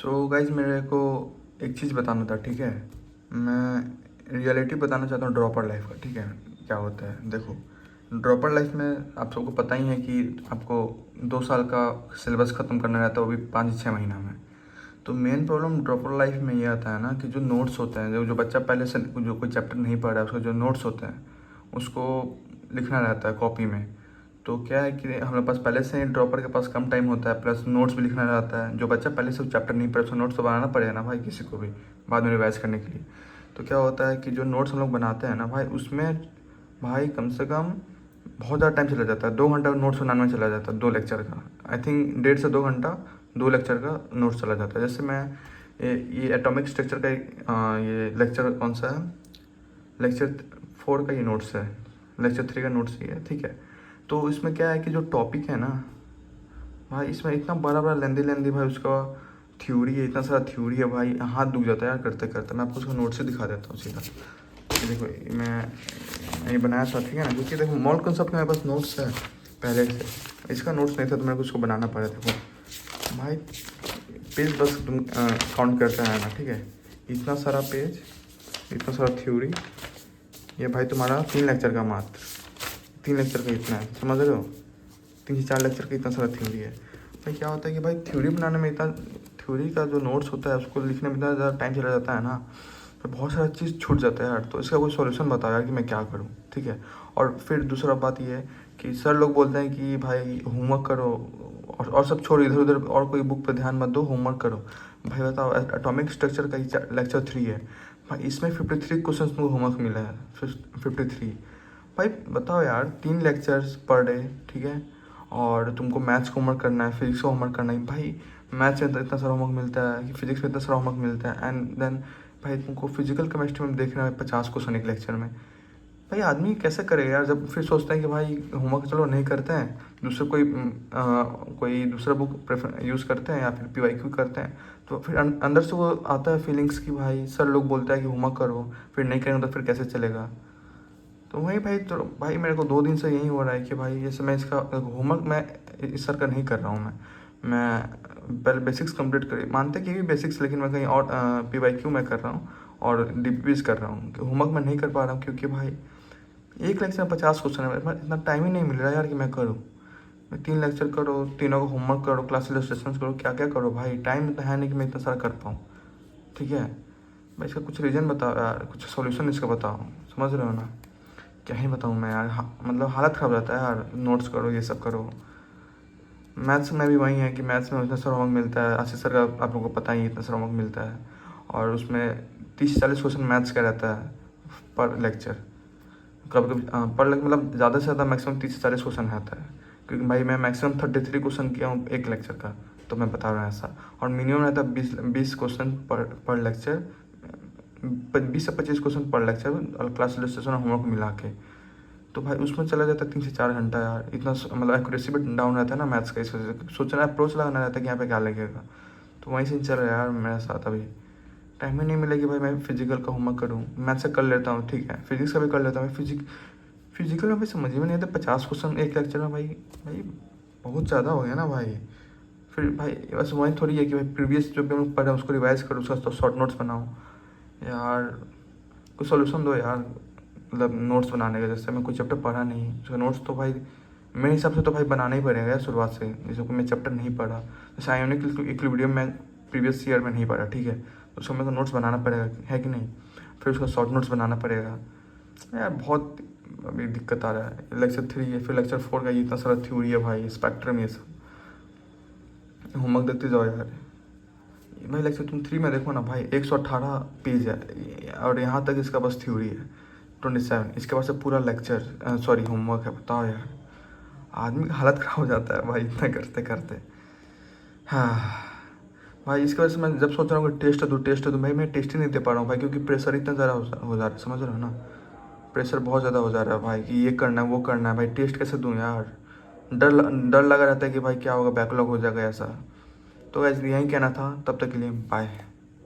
So guys मेरे को एक चीज़ बताना था, ठीक है। मैं रियलिटी बताना चाहता हूँ ड्रॉपर लाइफ का, ठीक है। क्या होता है देखो, ड्रॉपर लाइफ में आप सबको पता ही है कि आपको 2 साल का सिलेबस ख़त्म करना रहता है, वो भी 5-6 महीना में। तो मेन प्रॉब्लम ड्रॉपर लाइफ में ये आता है ना कि जो नोट्स होते हैं, जो जो बच्चा पहले से जो कोई चैप्टर नहीं पढ़ रहा है, उसका जो नोट्स होते हैं उसको लिखना रहता है कॉपी में। तो क्या है कि हमारे पास पहले से ही ड्रॉपर के पास कम टाइम होता है, प्लस नोट्स भी लिखना रहता है। जो बच्चा पहले से चैप्टर नहीं पढ़ा उसको नोट्स तो बनाना पड़ेगा ना भाई, किसी को भी बाद में रिवाइज करने के लिए। तो क्या होता है कि जो नोट्स हम लोग बनाते हैं ना भाई, उसमें भाई कम से कम बहुत ज़्यादा टाइम चला जाता है। 2 घंटा नोट्स बनाने में चला जाता है, 2 लेक्चर का। आई थिंक 1.5 से 2 घंटा 2 लेक्चर का नोट्स चला जाता है। जैसे मैं ये एटॉमिक स्ट्रक्चर का ये लेक्चर कौन सा है, लेक्चर 4 का ये नोट्स है, लेक्चर 3 का नोट्स ही है, ठीक है। तो इसमें क्या है कि जो टॉपिक है ना भाई, इसमें इतना बड़ा बड़ा लेंदी भाई उसका थ्योरी है, इतना सारा थ्योरी है भाई, हाथ दुख जाता है यार करते करते। मैं आपको उसका नोट से दिखा देता हूँ सीधा। ये देखो, मैं ये बनाया था, ठीक है ना, क्योंकि देखो मॉल कंसेप्ट मेरे पास नोट्स है पहले से, इसका नोट्स नहीं था तो मेरे को उसको बनाना पड़ा। देखो भाई, पेज बस तुम काउंट करते हैं ना, ठीक है। इतना सारा पेज, इतना सारा थ्योरी, ये भाई तुम्हारा 3 लेक्चर का मात्र 3 लेक्चर का इतना है, समझ रहे हो। 3 से 4 लेक्चर का इतना सारा थ्योरी है भाई। क्या होता है कि भाई थ्योरी बनाने में इतना, थ्योरी का जो नोट्स होता है उसको लिखने में इतना ज़्यादा टाइम चला जाता है ना, तो बहुत सारा चीज़ छूट जाता है यार। तो इसका कोई सॉल्यूशन बताओ यार कि मैं क्या करूँ, ठीक है। और फिर दूसरा बात ये है कि सर लोग बोलते हैं कि भाई होमवर्क करो और सब छोड़ो, इधर उधर और कोई बुक पे ध्यान मत दो, होमवर्क करो। भाई बताओ, एटॉमिक स्ट्रक्चर का ही लेक्चर 3 है भाई, इसमें 53 क्वेश्चन तुमको होमवर्क मिला है, 53। भाई बताओ यार, 3 लेक्चर्स पर डे, ठीक है। और तुमको मैथ्स का होमवर्क करना है, फिजिक्स का होमवर्क करना है भाई। मैथ्स में इतना सारा होमवर्क मिलता है कि फिजिक्स में इतना सारा होमवर्क मिलता है, एंड देन भाई तुमको फिजिकल केमिस्ट्री में देखना है 50 क्वेश्चन एक लेक्चर में। भाई आदमी कैसे करेगा यार, जब फिर सोचते हैं कि भाई होमवर्क चलो नहीं करते हैं, दूसरे कोई दूसरा बुक प्रेफर यूज़ करते हैं या फिर PYQ करते हैं। तो फिर अंदर से वो आता है फीलिंग्स कि भाई सर लोग बोलते हैं कि होमवर्क करो, फिर नहीं करेंगे तो फिर कैसे चलेगा। तो वही भाई, तो भाई मेरे को 2 दिन से यही हो रहा है कि भाई जैसे मैं इसका होमवर्क मैं इस सर का नहीं कर रहा हूँ। मैं पहले बेसिक्स कंप्लीट कर, मानते कि भी बेसिक्स, लेकिन मैं कहीं और PYQ में कर रहा हूँ और DPPs कर रहा हूँ। होमवर्क मैं नहीं कर पा रहा हूँ क्योंकि भाई एक लेक्चर में 50 क्वेश्चन है, इतना टाइम ही नहीं मिल रहा यार कि मैं करूँ। मैं 3 लेक्चर करो, तीनों का होमवर्क करो, क्लास इलस्ट्रेशन करो, क्या क्या करो भाई, टाइम तो है नहीं कि मैं इतना सारा कर पाऊँ, ठीक है। भाई इसका कुछ रीज़न बताओ यार, कुछ सॉल्यूशन इसका बताओ, समझ रहे हो ना। क्या ही बताऊँ मैं यार, मतलब हालत ख़राब रहता है यार। नोट्स करो, ये सब करो। मैथ्स में भी वही है कि मैथ्स में इतना सारा होमवर्क मिलता है, आशीष सर का आप लोगों को पता ही है, इतना सारा होमवर्क मिलता है। और उसमें 30 से 40 क्वेश्चन मैथ्स का रहता है पर लेक्चर। कभी कभी पर मतलब ज़्यादा से ज़्यादा मैक्सिमम 30 से 40 क्वेश्चन रहता है, क्योंकि भाई मैं मैक्सिमम 33 क्वेश्चन किया हूँ एक लेक्चर का, तो मैं बता रहा हूँ ऐसा। और मिनिमम रहता है 20 क्वेश्चन पर लेक्चर, 20 से 25 क्वेश्चन पर लेक्चर और क्लास इलस्ट्रेशन और होमवर्क मिला के। तो भाई उसमें चला जाता है 3 से 4 घंटा यार। इतना मतलब एक्यूरेसी भी डाउन रहता है ना मैथ्स का, इस वजह से सोचना अप्रोच लगाना रहता है कि यहाँ पे क्या लगेगा। तो वहीं से चल रहा है यार मेरे साथ। अभी टाइम ही नहीं मिलेगी भाई, मैं फिजिकल का होमवर्क करूँ। मैथ्स से कर लेता हूँ, ठीक है, फिजिक्स का भी कर लेता हूँ। फिजिकल में भी समझ में नहीं आता, 50 क्वेश्चन एक लेक्चर में भाई। भाई बहुत ज़्यादा हो गया ना भाई। फिर भाई बस वही थोड़ी है कि भाई प्रीवियस जो भी हम लोग पढ़े उसको रिवाइज करो, उसका तो शॉर्ट नोट्स बनाओ यार। कुछ सोल्यूशन दो यार, मतलब नोट्स बनाने का। जैसे मैं कोई चैप्टर पढ़ा नहीं, उसका नोट्स तो भाई मेरे हिसाब से तो भाई बनाना ही पड़ेगा यार शुरुआत से। जैसे कि मैं चैप्टर नहीं पढ़ा, जैसे आयोनिक इक्विलिब्रियम में प्रीवियस ईयर में नहीं पढ़ा, ठीक है, तो उसको मेरे को नोट्स बनाना पड़ेगा, है कि नहीं। फिर उसका शॉर्ट नोट्स बनाना पड़ेगा यार। बहुत अभी दिक्कत आ रहा है। लेक्चर 3 है, फिर लेक्चर 4 का ये इतना सारा थ्योरी है भाई, स्पेक्ट्रम, ये सब होमवर्क देते जाओ यार। भाई लेक्चर तुम 3 में देखो ना भाई, 118 पेज है और यहाँ तक इसका बस थ्योरी है 27। इसके बाद से पूरा लेक्चर सॉरी होमवर्क है। बताओ यार, आदमी का हालत ख़राब हो जाता है भाई इतना करते करते। हाँ भाई, इसकी वजह से मैं जब सोच रहा हूँ कि टेस्ट दूँ भाई, मैं टेस्ट ही नहीं दे पा रहा हूँ भाई, क्योंकि प्रेशर इतना ज़्यादा हो जा रहा है, समझ रहे हो ना। प्रेशर बहुत ज़्यादा हो जा रहा है भाई कि ये करना है वो करना है भाई, टेस्ट कैसे दूँ यार। डर लगा रहता है कि भाई क्या होगा, बैकलॉग हो जाएगा ऐसा। तो ऐसे यही कहना था, तब तक के लिए बाय।